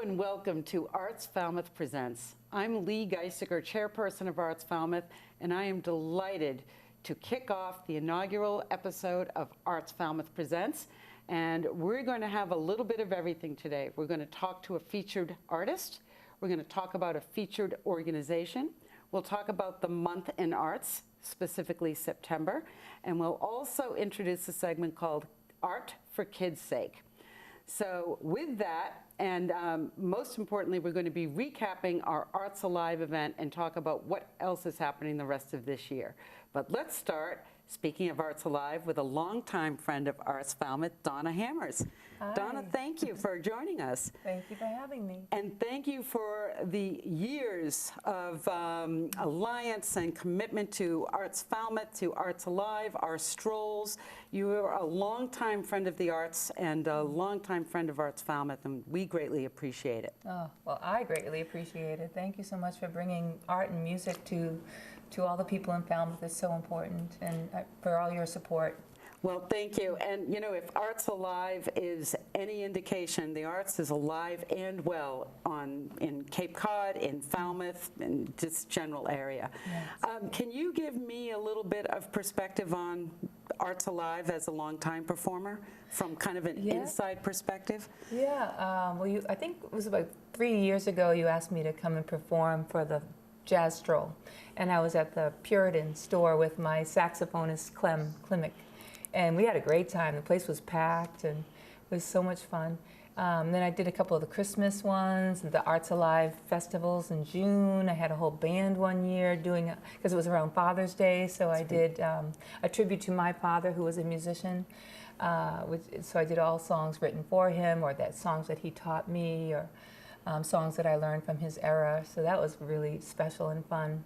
and welcome to ArtsFalmouth Presents. I'm Lee Geishecker, chairperson of ArtsFalmouth, and I am delighted to kick off the inaugural episode of ArtsFalmouth Presents. And we're going to have a little bit of everything today. We're going to talk to a featured artist. We're going to talk about a featured organization. We'll talk about the month in arts, specifically September. And we'll also introduce a segment called Art for Kids' Sake. So with that, and most importantly, we're going to be recapping our Arts Alive event and talk about what else is happening the rest of this year. But let's start, speaking of Arts Alive, with a longtime friend of ArtsFalmouth, Dawna Hammers. Hi. Dawna, thank you for joining us. Thank you for having me. And thank you for the years of alliance and commitment to ArtsFalmouth, to Arts Alive, our strolls. You are a longtime friend of the arts and a longtime friend of ArtsFalmouth, and we greatly appreciate it. Oh, well, I greatly appreciate it. Thank you so much for bringing art and music to all the people in Falmouth. It's so important, and for all your support. Well, thank you. And, you know, if Arts Alive is any indication, the arts is alive and well in Cape Cod, in Falmouth, in this general area. Yes. Can you give me a little bit of perspective on Arts Alive as a longtime performer from kind of an inside perspective? Yeah, well, I think it was about 3 years ago you asked me to come and perform for the Jazz Stroll. And I was at the Puritan store with my saxophonist, Clem Klimek. And we had a great time. The place was packed, and it was so much fun. Then I did a couple of the Christmas ones, the Arts Alive festivals in June. I had a whole band one year doing, because it was around Father's Day, so I did a tribute to my father, who was a musician. So I did all songs written for him, or songs that he taught me, or songs that I learned from his era. So that was really special and fun.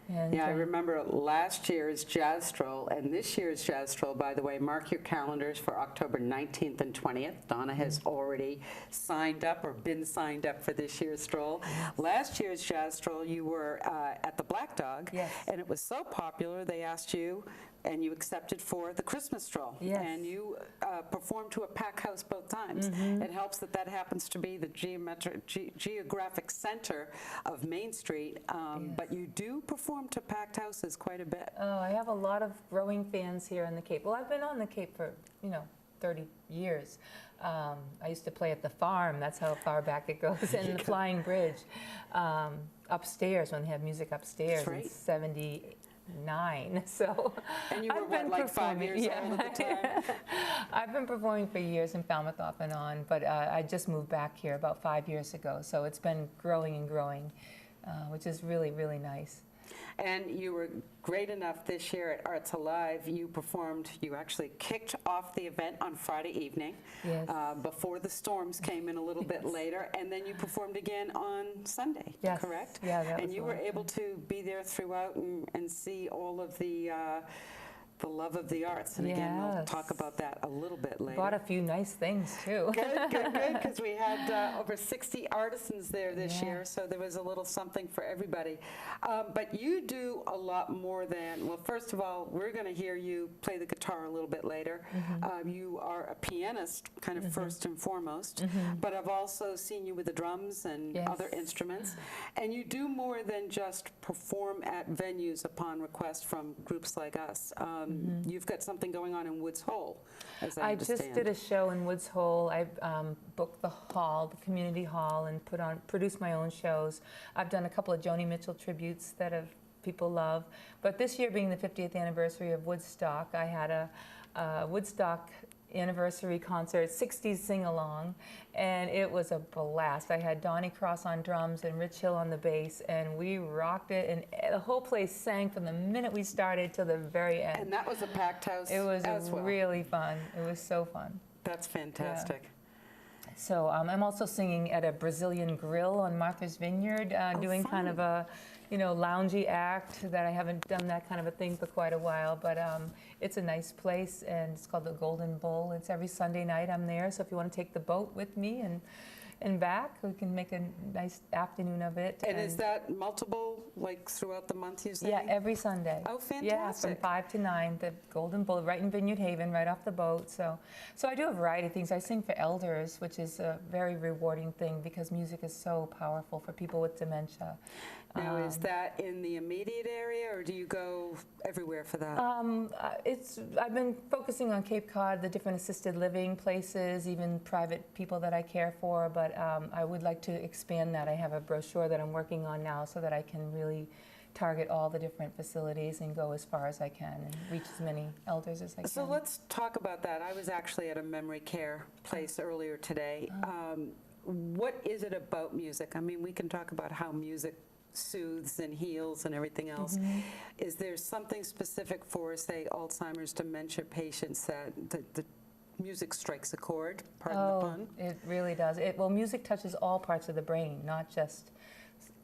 And, yeah, I remember last year's Jazz Stroll and this year's Jazz Stroll, by the way. Mark your calendars for October 19th and 20th. Dawna has already signed up or been signed up for this year's stroll. Yes. Last year's Jazz Stroll, you were at the Black Dog, yes. And it was so popular they asked you, and you accepted for the Christmas Stroll. Yes. And you performed to a packed house both times. Mm-hmm. It helps that that happens to be the geographic center of Main Street, Yes. but you do perform to packed houses quite a bit. Oh, I have a lot of growing fans here in the Cape. Well, I've been on the Cape for, 30 years. I used to play at the farm. That's how far back it goes. And the Flying Bridge. Upstairs, when they have music upstairs in 79. So and you were, I've been like 5 years old at the time? I've been performing for years in Falmouth off and on, but I just moved back here about 5 years ago. So it's been growing and growing, which is really, really nice. And you were great enough this year at Arts Alive. You actually kicked off the event on Friday evening, yes. Before the storms came in a little bit later, and then you performed again on Sunday, yes. correct? Yeah, that and was you were able to be there throughout and see all of the love of the arts. And again, we'll talk about that a little bit later. Bought a few nice things, too. Good, because we had over 60 artisans there this year, so there was a little something for everybody. But you do a lot more than, well, first of all, we're going to hear you play the guitar a little bit later. Mm-hmm. You are a pianist, kind of first and foremost, Mm-hmm. but I've also seen you with the drums and other instruments. And you do more than just perform at venues upon request from groups like us. You've got something going on in Woods Hole, as I understand. Just did a show in Woods Hole. I booked the hall, the community hall, and produced my own shows. I've done a couple of Joni Mitchell tributes that people love. But this year being the 50th anniversary of Woodstock, I had a Woodstock anniversary concert, 60s sing-along, and it was a blast. I had Donnie Cross on drums and Rich Hill on the bass, and we rocked it, and the whole place sang from the minute we started till the very end. And that was a packed house It was as well. really fun. It was so fun. That's fantastic. Yeah. So I'm also singing at a Brazilian grill on Martha's Vineyard, doing fun. kind of a loungy act that I haven't done that kind of a thing for quite a while, but it's a nice place, and it's called the Golden Bull. It's every Sunday night I'm there, so if you want to take the boat with me and and back. We can make a nice afternoon of it. And is that multiple, like throughout the month, you say? Yeah, every Sunday. Oh, fantastic. Yeah, from 5 to 9, the Golden Bull, right in Vineyard Haven, right off the boat. So I do a variety of things. I sing for elders, which is a very rewarding thing because music is so powerful for people with dementia. Now, is that in the immediate area, or do you go everywhere for that? I've been focusing on Cape Cod, the different assisted living places, even private people that I care for, but I would like to expand that. I have a brochure that I'm working on now so that I can really target all the different facilities and go as far as I can and reach as many elders as I can. So let's talk about that. I was actually at a memory care place earlier today. What is it about music? I mean, we can talk about how music soothes and heals and everything else. Is there something specific for, say, Alzheimer's dementia patients that the music strikes a chord, pardon the pun? It really does. Well, music touches all parts of the brain, not just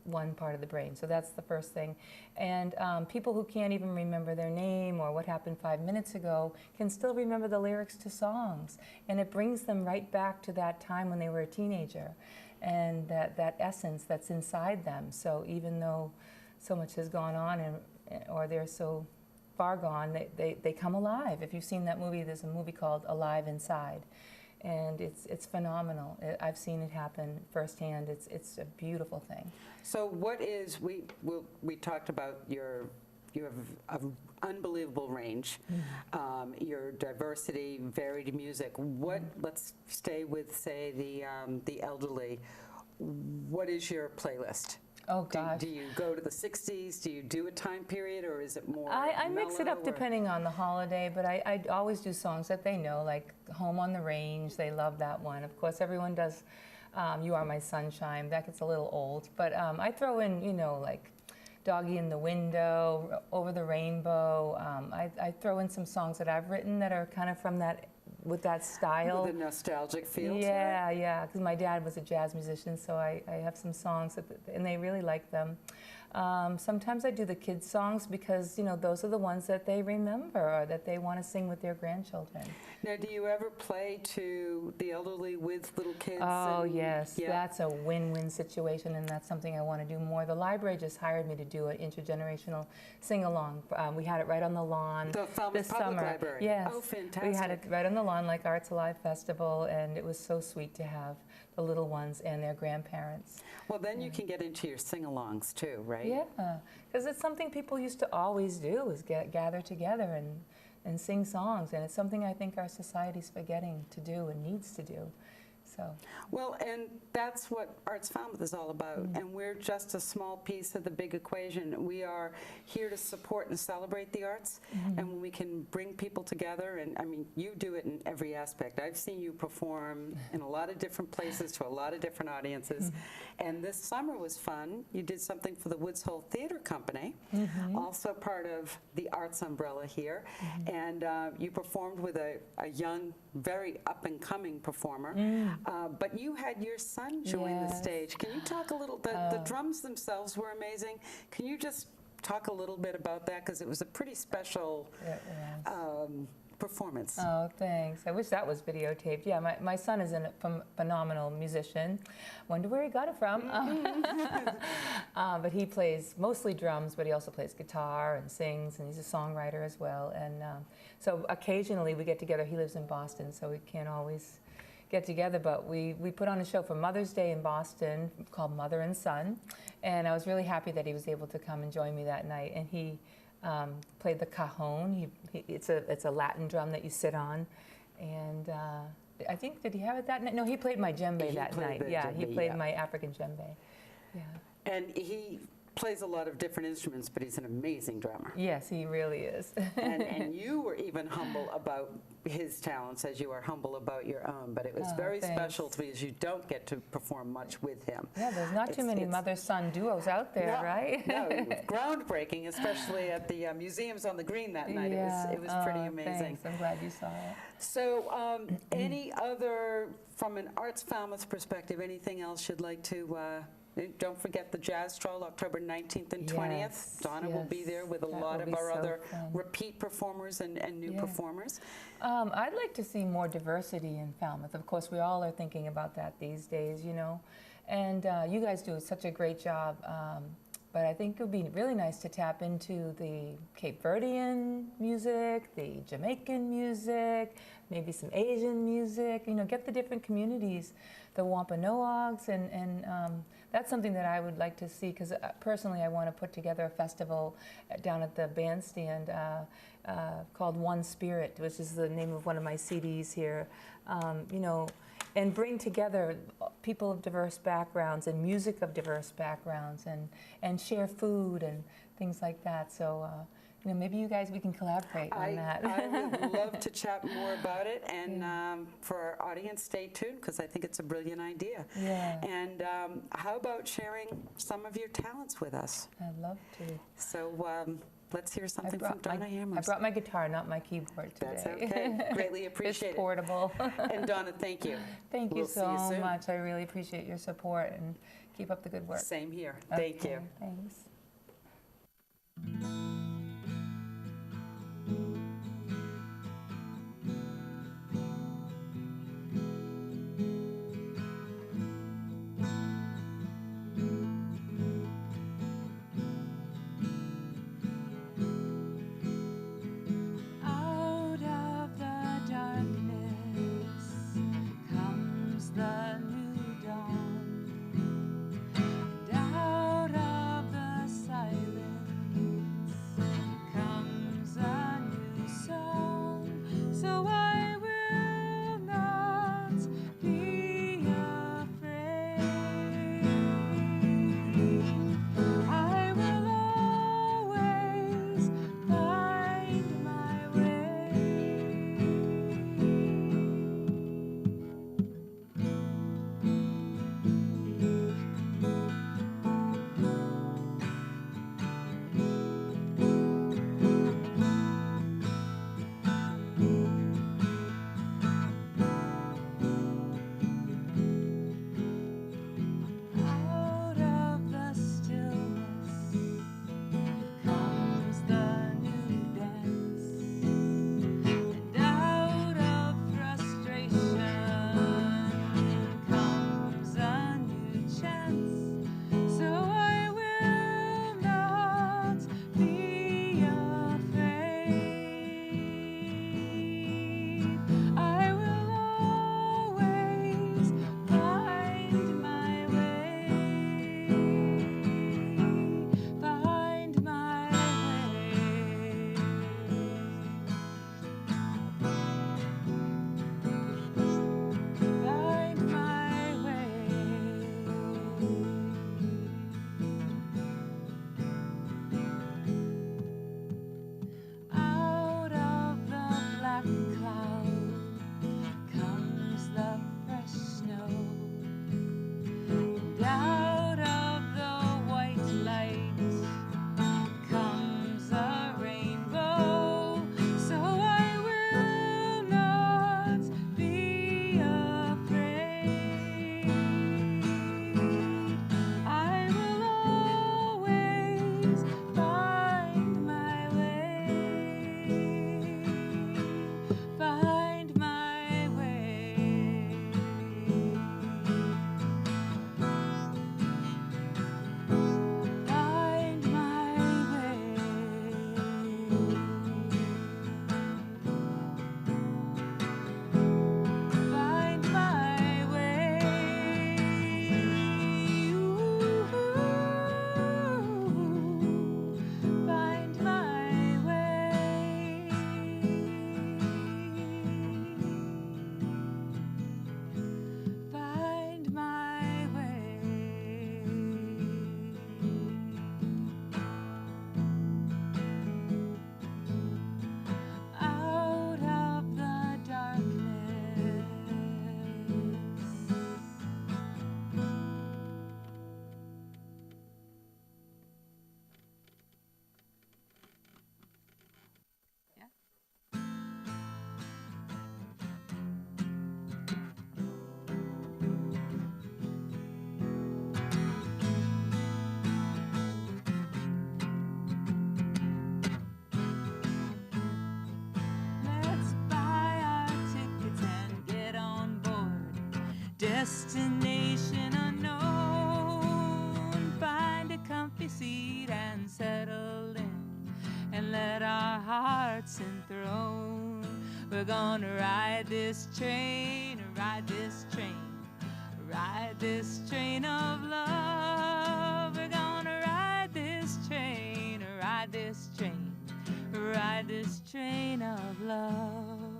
one part of the brain. So that's the first thing. And people who can't even remember their name or what happened 5 minutes ago can still remember the lyrics to songs. And it brings them right back to that time when they were a teenager and that essence that's inside them. So even though so much has gone on or they're so far gone, they come alive. If you've seen that movie, there's a movie called Alive Inside. And it's phenomenal. I've seen it happen firsthand. It's a beautiful thing. So what is, we talked about you have an unbelievable range, your diversity, varied music. Let's stay with, say, the elderly. What is your playlist? Oh, gosh. Do you go to the 60s? Do you do a time period, or is it more I mix it up mellow, depending on the holiday, but I always do songs that they know, like Home on the Range. They love that one. Of course, everyone does You Are My Sunshine. That gets a little old. But I throw in, like Doggy in the Window, Over the Rainbow. I throw in some songs that I've written that are kind of from that, with that style. With a nostalgic feel to it? Yeah, because my dad was a jazz musician, so I have some songs, and they really like them. Sometimes I do the kids' songs because, those are the ones that they remember or that they want to sing with their grandchildren. Now, do you ever play to the elderly with little kids? Oh, yes. Yeah. That's a win-win situation, and that's something I want to do more. The library just hired me to do an intergenerational sing-along. We had it right on the lawn the Falmouth this Public summer. Library. Yes. Oh, fantastic. We had it right on the lawn like Arts Alive Festival, and it was so sweet to have the little ones and their grandparents. Well, then you can get into your sing-alongs too, right? Yeah, because it's something people used to always do, is gather together and sing songs, and it's something I think our society's forgetting to do and needs to do. So. Well, and that's what Arts Falmouth is all about, and we're just a small piece of the big equation. We are here to support and celebrate the arts, and when we can bring people together, and I mean, you do it in every aspect. I've seen you perform in a lot of different places to a lot of different audiences, and this summer was fun. You did something for the Woods Hole Theater Company, also part of the arts umbrella here, and you performed with a young, very up-and-coming performer. But you had your son join the stage. Can you talk a little, the drums themselves were amazing. Can you just talk a little bit about that? Because it was a pretty special performance. Oh, thanks. I wish that was videotaped. Yeah, my son is a phenomenal musician. Wonder where he got it from. But he plays mostly drums, but he also plays guitar and sings, and he's a songwriter as well. And so occasionally we get together. He lives in Boston, so we can't always get together, but we put on a show for Mother's Day in Boston called Mother and Son, and I was really happy that he was able to come and join me that night. And he played the cajon. It's a Latin drum that you sit on, and I think, did he have it that night? No, he played my djembe that night. Yeah, he played my African djembe. Yeah. And he plays a lot of different instruments, but he's an amazing drummer. Yes, he really is. and you were even humble about his talents as you are humble about your own, but it was very special to me as you don't get to perform much with him. Yeah, there's not too many mother-son duos out there, right? No, groundbreaking, especially at the museums on the Green that night. Yeah. It was pretty amazing. Thanks. I'm glad you saw it. So any other, from an Arts Falmouth perspective, anything else you'd like to Don't forget the Jazz Stroll, October 19th and 20th. Yes, Dawna will be there with a that lot will of be our so other fun. repeat performers and new Yeah. performers. I'd like to see more diversity in Falmouth. Of course, we all are thinking about that these days, you know. And you guys do such a great job. But I think it would be really nice to tap into the Cape Verdean music, the Jamaican music, maybe some Asian music, you know, get the different communities, the Wampanoags, and that's something that I would like to see, because personally I want to put together a festival down at the bandstand called One Spirit, which is the name of one of my CDs here, you know, and bring together people of diverse backgrounds and music of diverse backgrounds, and share food and things like that. So, you know, maybe you guys, we can collaborate on that. I would love to chat more about it, and for our audience, stay tuned, because I think it's a brilliant idea. Yeah. And how about sharing some of your talents with us? I'd love to. So let's hear something from Dawna Hammers. I brought my guitar, not my keyboard today. That's okay. Greatly appreciate It's portable. it. And Dawna, thank you. Thank you We'll see you so soon. much. I really appreciate your support, and keep up the good work. Same here. Thank Okay, you. Thanks. Out of the darkness comes the new dawn, and out of the destination unknown. Find a comfy seat and settle in, and let our hearts enthrone. We're gonna ride this train, ride this train, ride this train of love. We're gonna ride this train, ride this train, ride this train of love.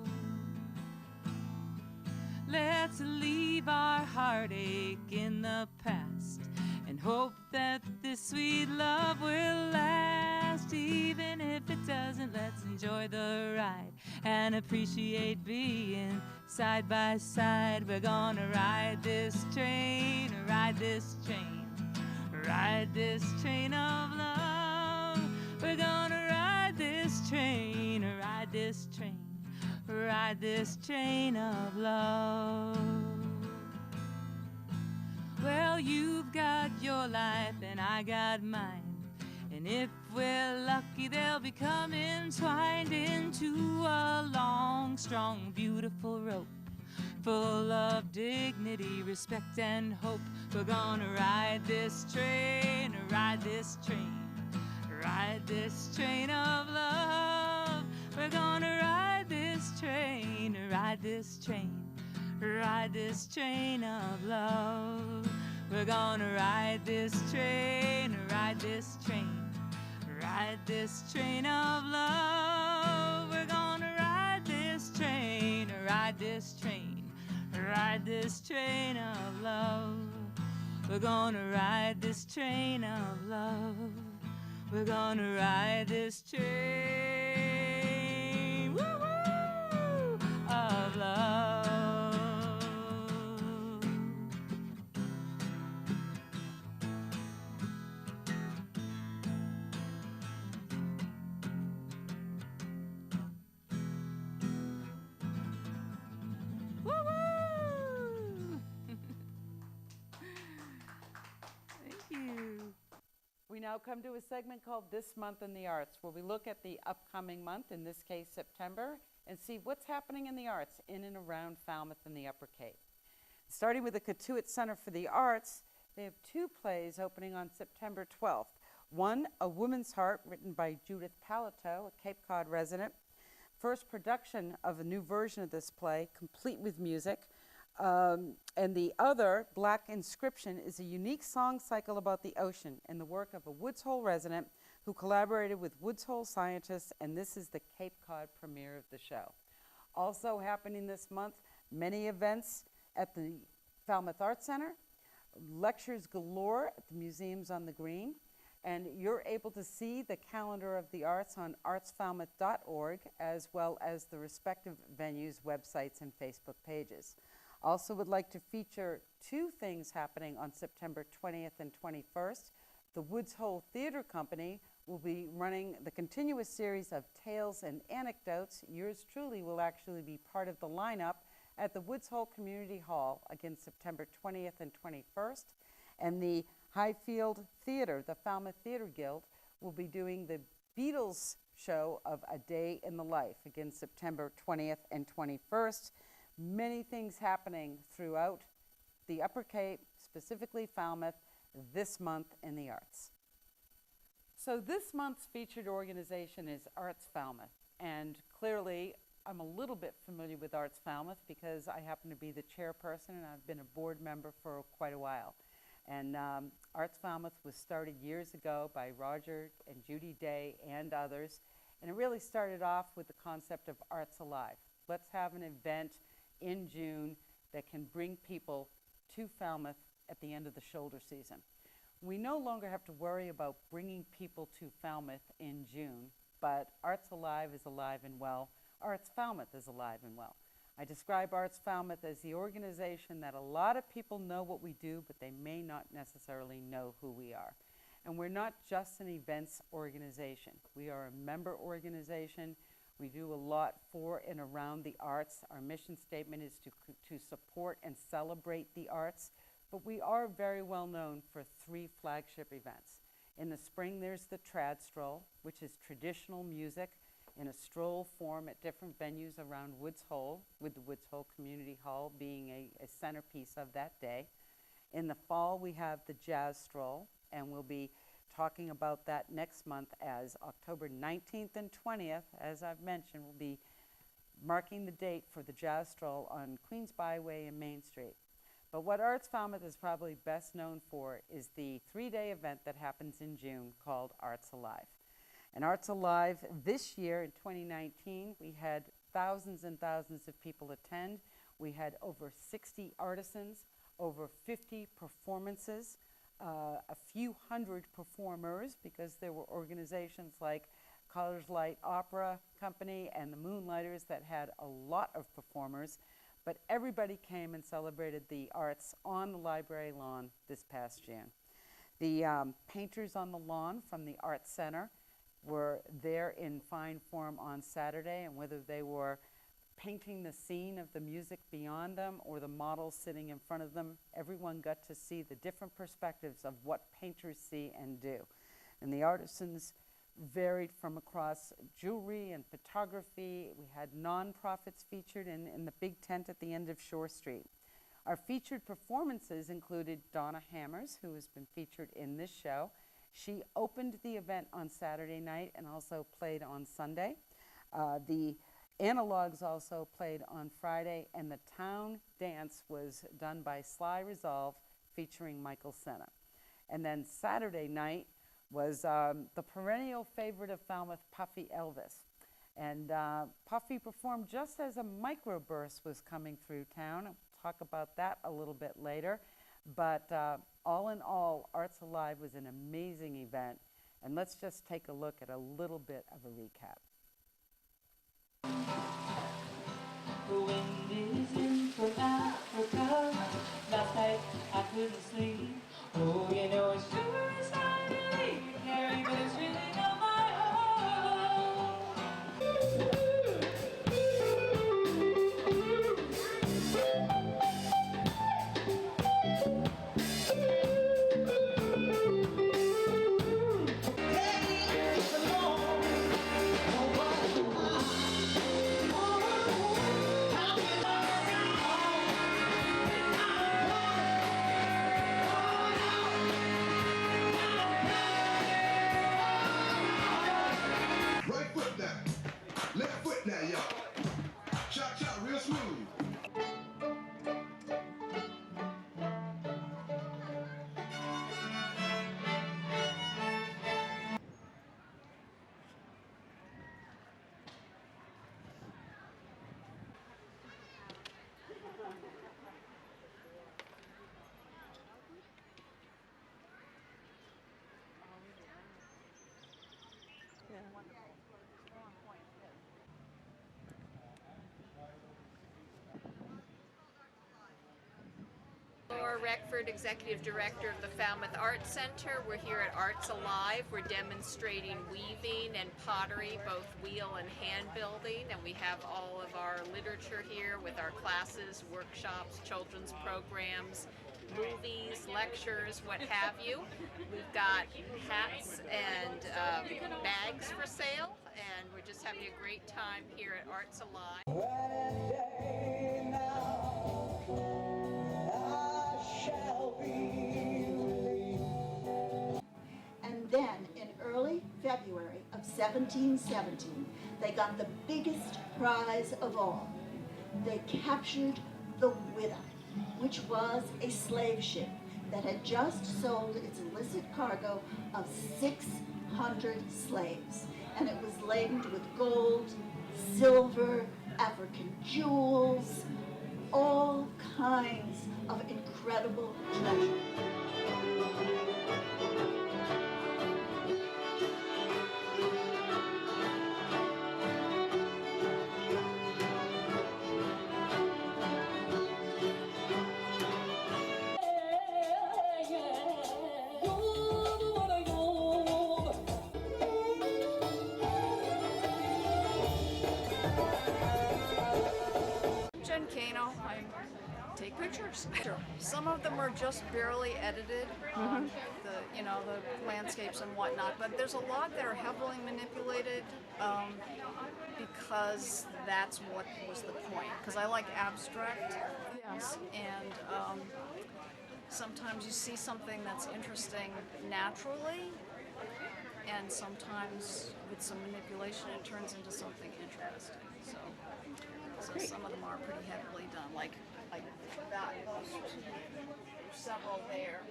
Let's leave our heartache in the past and hope that this sweet love will last. Even if it doesn't, let's enjoy the ride and appreciate being side by side. We're gonna ride this train, ride this train, ride this train of love. We're gonna ride this train, ride this train, ride this train of love. Well, you've got your life and I got mine, and if we're lucky they'll become entwined into a long, strong, beautiful rope full of dignity, respect, and hope. We're gonna ride this train, ride this train, ride this train of love. We're gonna ride this train, ride this train, ride this train of love. We're gonna ride this train, ride this train, ride this train of love. We're gonna ride this train, ride this train, ride this train of love. We're gonna ride this train of love. We're gonna ride this train, woo-hoo, of love. Woo-hoo. Thank you. We now come to a segment called This Month in the Arts, where we look at the upcoming month, in this case September, and see what's happening in the arts in and around Falmouth and the Upper Cape. Starting with the Cotuit Center for the Arts, they have two plays opening on September 12th. One, A Woman's Heart, written by Judith Palato, a Cape Cod resident. First production of a new version of this play, complete with music. And the other, Black Inscription, is a unique song cycle about the ocean and the work of a Woods Hole resident who collaborated with Woods Hole scientists, and this is the Cape Cod premiere of the show. Also happening this month, many events at the Falmouth Arts Center, lectures galore at the museums on the Green, and you're able to see the calendar of the arts on artsfalmouth.org, as well as the respective venues' websites and Facebook pages. Also would like to feature two things happening on September 20th and 21st. The Woods Hole Theater Company will be running the continuous series of Tales and Anecdotes. Yours truly will actually be part of the lineup at the Woods Hole Community Hall, again September 20th and 21st. And the Highfield Theater, the Falmouth Theater Guild, will be doing the Beatles show of A Day in the Life, again September 20th and 21st. Many things happening throughout the Upper Cape, specifically Falmouth, this month in the arts. So this month's featured organization is Arts Falmouth, and clearly I'm a little bit familiar with Arts Falmouth because I happen to be the chairperson and I've been a board member for quite a while. And Arts Falmouth was started years ago by Roger and Judy Day and others, and it really started off with the concept of Arts Alive. Let's have an event in June that can bring people to Falmouth at the end of the shoulder season. We no longer have to worry about bringing people to Falmouth in June, but Arts Alive is alive and well. Arts Falmouth is alive and well. I describe Arts Falmouth as the organization that a lot of people know what we do, but they may not necessarily know who we are. And we're not just an events organization. We are a member organization. We do a lot for and around the arts. Our mission statement is to support and celebrate the arts, but we are very well known for 3 flagship events. In the spring, there's the Trad Stroll, which is traditional music in a stroll form at different venues around Woods Hole, with the Woods Hole Community Hall being a centerpiece of that day. In the fall, we have the Jazz Stroll, and we'll be talking about that next month as October 19th and 20th. As I've mentioned, we'll be marking the date for the Jazz Stroll on Queens Byway and Main Street. But what Arts Falmouth is probably best known for is the 3-day event that happens in June called Arts Alive. And Arts Alive this year in 2019, we had thousands and thousands of people attend. We had over 60 artisans, over 50 performances, a few hundred performers, because there were organizations like Colors Light Opera Company and the Moonlighters that had a lot of performers. But everybody came and celebrated the arts on the library lawn this past June. The painters on the lawn from the Arts Center were there in fine form on Saturday, and whether they were painting the scene of the music beyond them or the models sitting in front of them, everyone got to see the different perspectives of what painters see and do. And the artisans varied from across jewelry and photography. We had nonprofits featured in the big tent at the end of Shore Street. Our featured performances included Dawna Hammers, who has been featured in this show. She opened the event on Saturday night and also played on Sunday. The Analogs also played on Friday, and the town dance was done by Sly Resolve featuring Michael Senna. And then Saturday night was the perennial favorite of Falmouth, Puffy Elvis. And Puffy performed just as a microburst was coming through town. I'll talk about that a little bit later. But all in all, Arts Alive was an amazing event. And let's just take a look at a little bit of a recap. The wind is in from Africa. Last night I couldn't sleep. Oh, you know it's sure as I believe, Harry, but it's really not my home. Laura Reckford, Executive Director of the Falmouth Arts Center. We're here at Arts Alive. We're demonstrating weaving and pottery, both wheel and hand building, and we have all of our literature here with our classes, workshops, children's programs, movies, lectures, what have you. We've got hats and bags for sale, and we're just having a great time here at Arts Alive. And then in early February of 1717, they got the biggest prize of all. They captured the Widow, which was a slave ship that had just sold its illicit cargo of 600 slaves. And it was laden with gold, silver, African jewels, all kinds of incredible treasure. Take pictures. Some of them are just barely edited. you know, the landscapes and whatnot, but there's a lot that are heavily manipulated because that's what was the point. Because I like abstract things, and sometimes you see something that's interesting naturally, and sometimes with some manipulation it turns into something interesting. So some of them are pretty heavily done, like that. There's several there.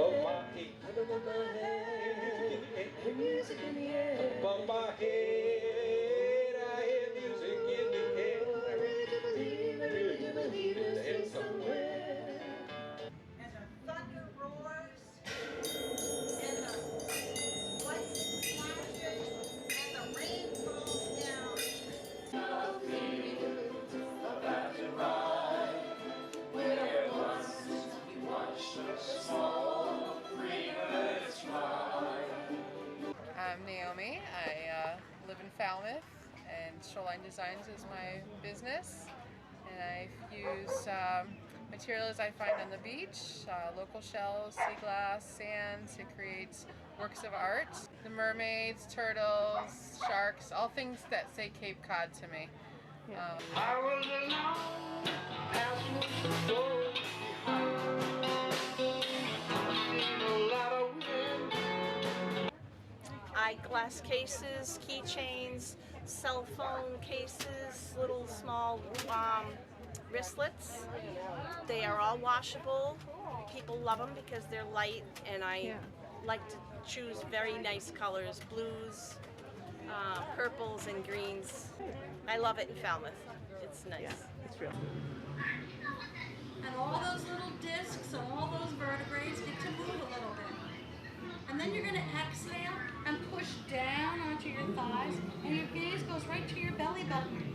Music in the air. Above my head, I hear music in the air. I really do believe there's still somewhere. And the thunder roars, and the lightning flashes, and the rain falls down. I'm Naomi. I live in Falmouth, and Shoreline Designs is my business. And I use materials I find on the beach, local shells, sea glass, sand to create works of art. The mermaids, turtles, sharks, all things that say Cape Cod to me. I was alone, as was the door behind. A lot of wind. Eyeglass cases, keychains, cell phone cases, little small wristlets. They are all washable. People love them because they're light, and I like to choose very nice colors, blues, purples and greens. I love it in Falmouth. It's nice. Yeah, it's real. And all those little discs and all those vertebrae get to move a little bit. And then you're going to exhale and push down onto your thighs, and your gaze goes right to your belly button.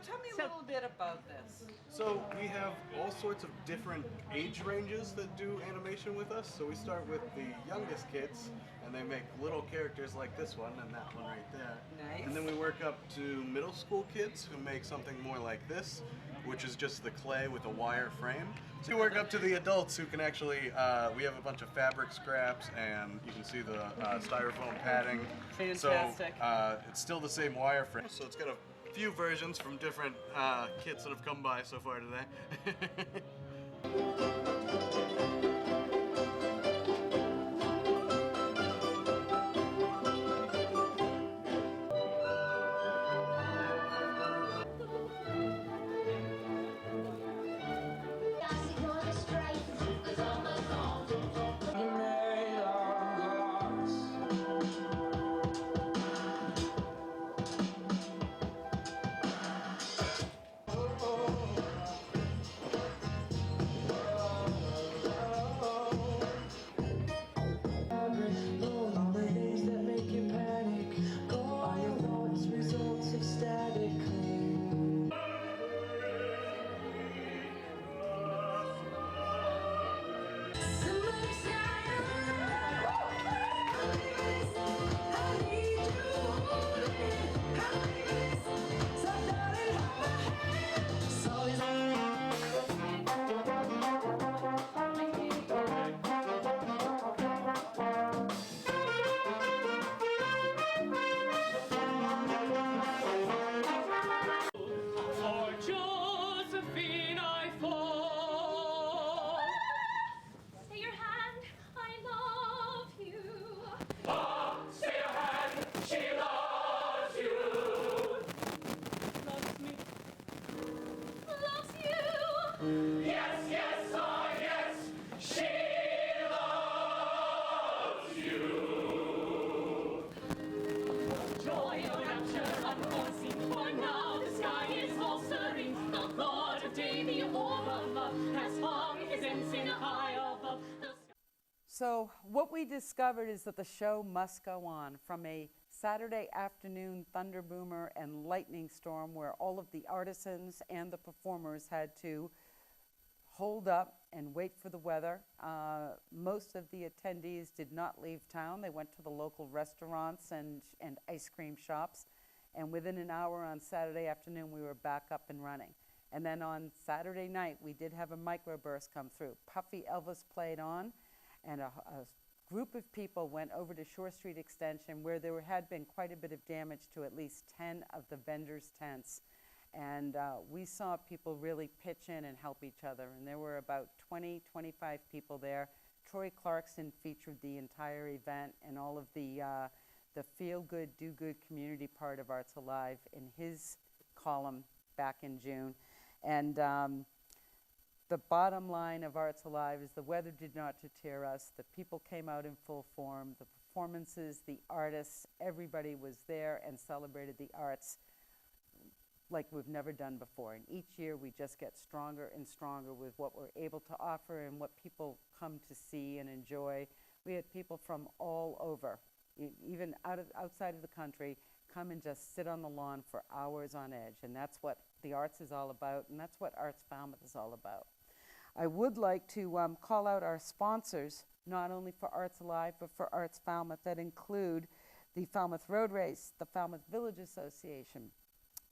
Tell me a little bit about this. So we have all sorts of different age ranges that do animation with us. So we start with the youngest kids, and they make little characters like this one and that one right there. Nice. And then we work up to middle school kids who make something more like this, which is just the clay with a wire frame. So we work up to the adults who can actually, we have a bunch of fabric scraps, and you can see the styrofoam padding. Fantastic. So it's still the same wire frame. So it's got a few versions from different kits that have come by so far today. So what we discovered is that the show must go on, from a Saturday afternoon thunder boomer and lightning storm where all of the artisans and the performers had to hold up and wait for the weather. Most of the attendees did not leave town. They went to the local restaurants and ice cream shops. And within an hour on Saturday afternoon, we were back up and running. And then on Saturday night, we did have a microburst come through. Puffy Elvis played on, and a group of people went over to Shore Street Extension, where there had been quite a bit of damage to at least 10 of the vendors' tents. And we saw people really pitch in and help each other. And there were about 20, 25 people there. Troy Clarkson featured the entire event and all of the feel-good, do-good community part of Arts Alive in his column back in June. And the bottom line of Arts Alive is the weather did not deter us. The people came out in full form. The performances, the artists, everybody was there and celebrated the arts like we've never done before. And each year we just get stronger and stronger with what we're able to offer and what people come to see and enjoy. We had people from all over, even outside of the country, come and just sit on the lawn for hours on edge. And that's what the arts is all about, and that's what Arts Falmouth is all about. I would like to call out our sponsors, not only for Arts Alive, but for Arts Falmouth, that include the Falmouth Road Race, the Falmouth Village Association,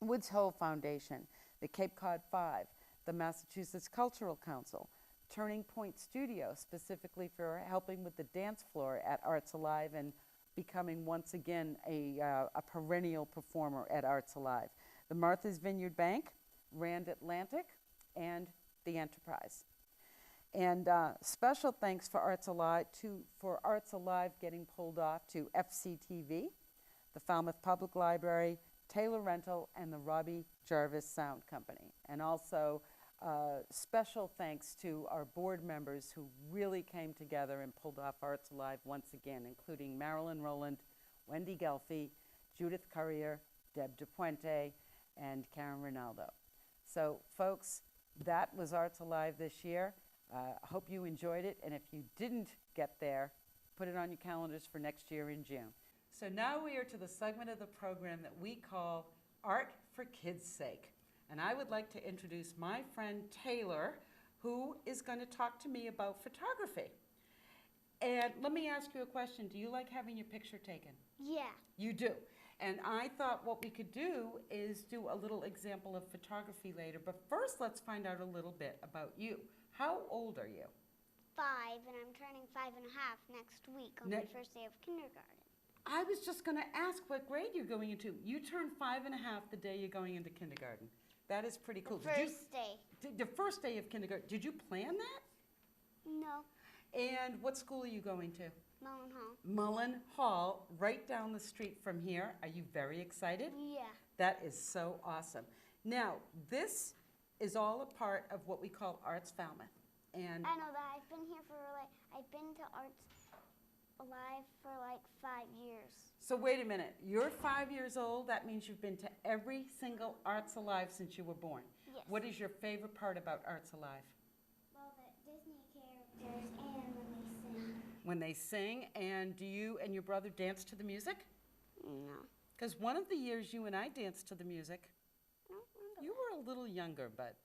Woods Hole Foundation, the Cape Cod 5, the Massachusetts Cultural Council, Turning Point Studio, specifically for helping with the dance floor at Arts Alive and becoming once again a perennial performer at Arts Alive, the Martha's Vineyard Bank, Rand Atlantic, and the Enterprise. And special thanks for Arts Alive getting pulled off to FCTV, the Falmouth Public Library, Taylor Rental, and the Robbie Jarvis Sound Company. And also special thanks to our board members who really came together and pulled off Arts Alive once again, including Marilyn Rowland, Wendy Gelfi, Judith Currier, Deb DePuente, and Karen Ronaldo. So folks, that was Arts Alive this year. Hope you enjoyed it, and if you didn't get there, put it on your calendars for next year in June. So now we are to the segment of the program that we call Art for Kids' Sake. And I would like to introduce my friend Taylor, who is going to talk to me about photography. And let me ask you a question. Do you like having your picture taken? Yeah. You do. And I thought what we could do is do a little example of photography later. But first, let's find out a little bit about you. How old are you? 5, and I'm turning 5 and a half next week on my first day of kindergarten. I was just going to ask what grade you're going into. You turn 5 and a half the day you're going into kindergarten. That is pretty cool. The first day. The first day of kindergarten. Did you plan that? No. And what school are you going to? Mullen Hall. Mullen Hall, right down the street from here. Are you very excited? Yeah. That is so awesome. Now, this is all a part of what we call Arts Falmouth. And I know that. I've been here for I've been to Arts Alive for 5 years. So wait a minute. You're 5 years old. That means you've been to every single Arts Alive since you were born. Yes. What is your favorite part about Arts Alive? Well, the Disney characters and when they sing. When they sing, and do you and your brother dance to the music? No. Because one of the years you and I danced to the music, No. you were a little younger, but...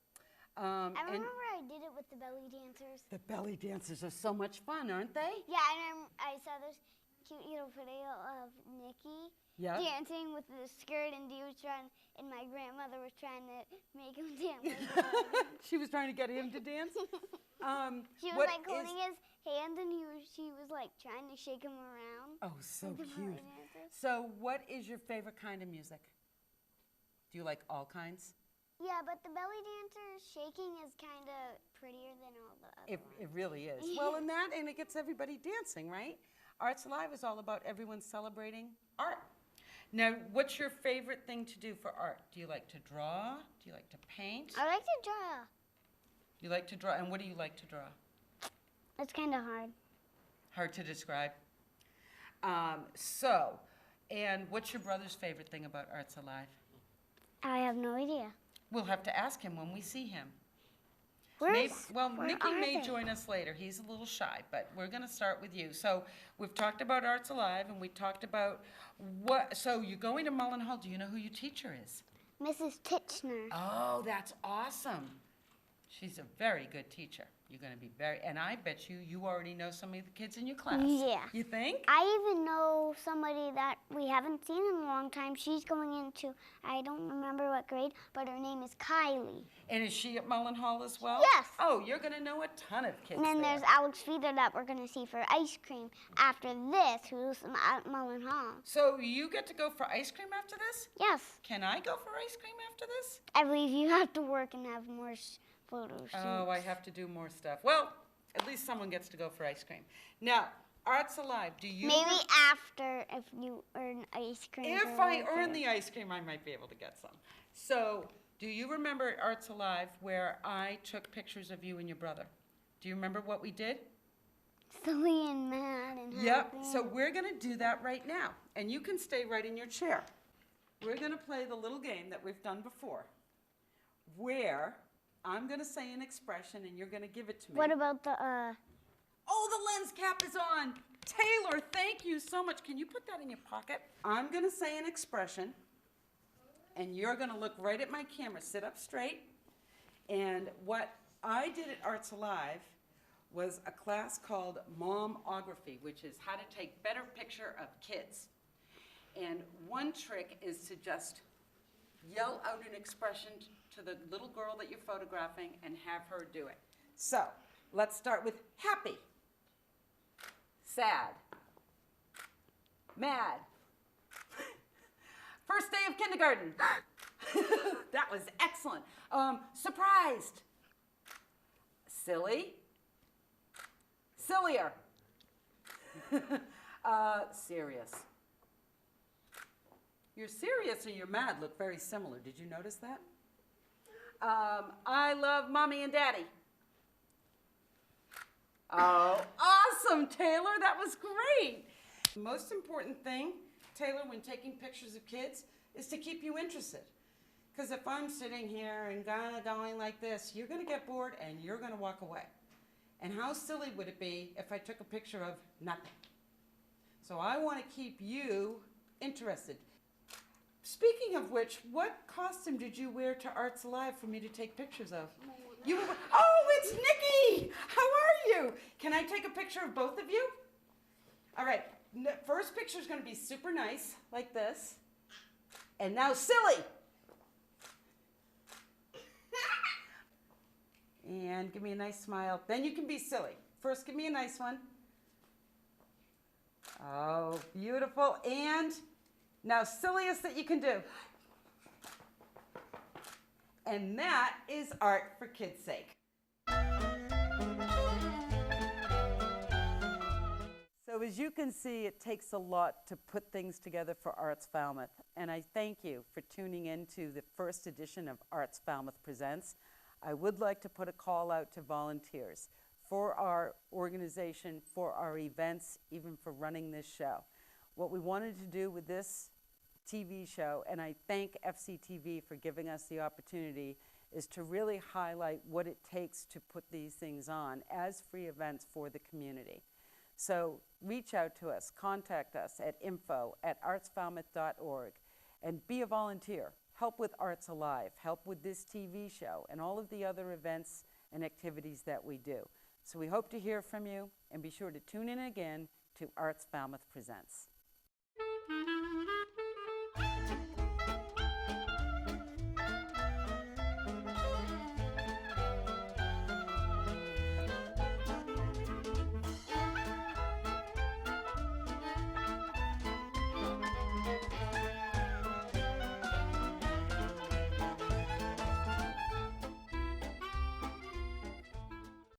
I remember I did it with the belly dancers. The belly dancers are so much fun, aren't they? Yeah, and I saw this cute little video of Nikki dancing with the skirt, and and my grandmother was trying to make him dance. She was trying to get him to dance? She was holding his hand, and she was trying to shake him around. Oh, so cute. So what is your favorite kind of music? Do you like all kinds? Yeah, but the belly dancer shaking is kind of prettier than all the other ones. It really is. Well, and it gets everybody dancing, right? Arts Alive is all about everyone celebrating art. Now, what's your favorite thing to do for art? Do you like to draw? Do you like to paint? I like to draw. You like to draw, and what do you like to draw? It's kind of hard. Hard to describe. And what's your brother's favorite thing about Arts Alive? I have no idea. We'll have to ask him when we see him. Where Nikki may they? join us later. He's a little shy, but we're going to start with you. So we've talked about Arts Alive, and we talked about so you're going to Mullen Hall. Do you know who your teacher is? Mrs. Titchener. Oh, that's awesome. She's a very good teacher. You're going to be very, and I bet you already know some of the kids in your class. Yeah. You think? I even know somebody that we haven't seen in a long time. She's going into, I don't remember what grade, but her name is Kylie. And is she at Mullen Hall as well? Yes. Oh, you're going to know a ton of kids And then there. there's Alex Feeder that we're going to see for ice cream after this, who's at Mullen Hall. So you get to go for ice cream after this? Yes. Can I go for ice cream after this? I believe you have to work and have more photo shoots. Oh, I have to do more stuff. Well, at least someone gets to go for ice cream. Now, Arts Alive, do you... Maybe after, if you earn ice cream. If I earn the ice cream, I might be able to get some. So, do you remember at Arts Alive where I took pictures of you and your brother? Do you remember what we did? Silly and mad and Yep, happy. so we're going to do that right now. And you can stay right in your chair. We're going to play the little game that we've done before, where I'm going to say an expression and you're going to give it to me. What about the, Oh, the lens cap is on. Taylor, thank you so much. Can you put that in your pocket? I'm going to say an expression, and you're going to look right at my camera. Sit up straight. And what I did at Arts Alive was a class called Momography, which is how to take better picture of kids. And one trick is to just yell out an expression to the little girl that you're photographing and have her do it. So let's start with happy, sad, mad, first day of kindergarten. That was excellent. Surprised, silly, sillier, serious. Your serious and your mad look very similar. Did you notice that? I love mommy and daddy. Oh, awesome, Taylor. That was great. The most important thing, Taylor, when taking pictures of kids is to keep you interested. Because if I'm sitting here and kind of going like this, you're going to get bored and you're going to walk away. And how silly would it be if I took a picture of nothing? So I want to keep you interested. Speaking of which, what costume did you wear to Arts Alive for me to take pictures of? You were, oh, it's Nikki! How are you? Can I take a picture of both of you? All right, first picture is going to be super nice, like this. And now silly. And give me a nice smile. Then you can be silly. First, give me a nice one. Oh, beautiful. And now, silliest that you can do. And that is art for kids' sake. So as you can see, it takes a lot to put things together for Arts Falmouth. And I thank you for tuning in to the first edition of Arts Falmouth Presents. I would like to put a call out to volunteers for our organization, for our events, even for running this show. What we wanted to do with this TV show, and I thank FCTV for giving us the opportunity, is to really highlight what it takes to put these things on as free events for the community. So reach out to us, contact us at info@artsfalmouth.org, and be a volunteer. Help with Arts Alive, help with this TV show, and all of the other events and activities that we do. So we hope to hear from you, and be sure to tune in again to Arts Falmouth Presents.